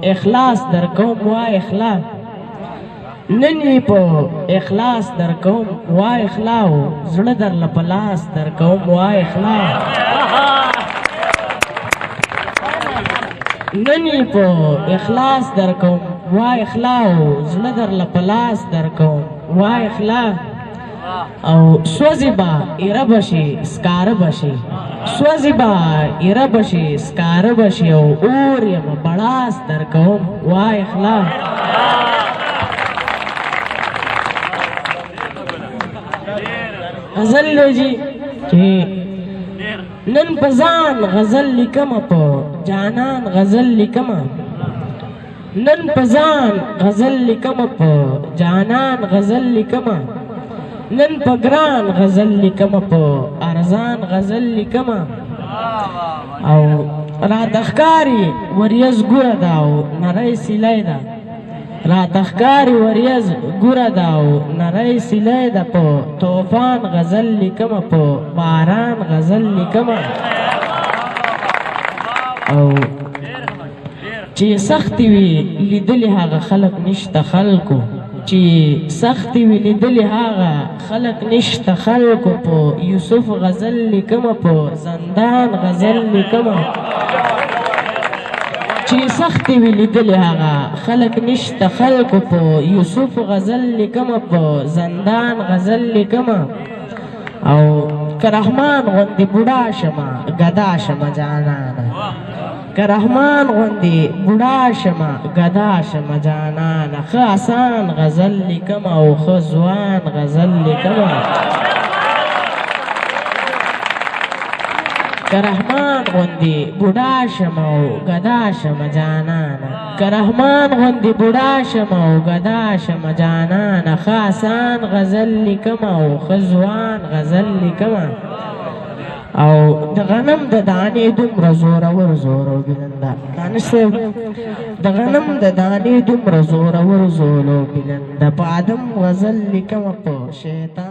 اخلاص در کوم وای اخلاص ننی په اخلاص در کوم وای اخلاص زړه در لپلاس در کوم وای اخلاص ننی په اخلاص در کوم وای اخلاص زړه در لپلاس در کوم وای اخلاص او سوزی با ایره بشی سکاره بشی سوزی با ایره بشی سکاره بشی او اور یم بڑاس در کوم وای اخلاص غزل لجی چې نن پزان غزل لیکم په جانان غزل لیکم نن پزان غزل لیکم په جانان غزل لیکم نن په ګران غزل لیکم په ارزان غزل لیکم او را تخکاری وریز ګوره دا او نری سیلای دا را تخکاری وریز ګوره دا او نری سیلای دا په طوفان غزل لیکم په باران غزل لیکم او چې سختي وي لیدلې هغه خلق نشته خلکو چې سختي وي لیدلې هغه خلق نشته خلکو په یوسف غزل لیکم په زندان غزل لیکم چې سختي وي لیدلې هغه خلق نشته خلکو په یوسف غزل لیکم په زندان غزل لیکم او که رحمان غوندې بوډا شمه ګدا شمه جانانه که رحمان غوندې بوډا شمه ګدا شمه جانانه ښه آسان غزل لیکم او ښه ځوان غزل لیکم که رحمان غوندې بوډا شمه او ګدا شمه جانانه که رحمان غوندې بوډا شمه او ګدا شمه جانانه ښه آسان غزل لیکم او ښه ځوان غزل لیکم او د غنم د دانې دومره زورور زورو بلنده دانش صاحب د غنم د دانې دومره زورور زورو بلنده په آدم غزل لیکم په شیطان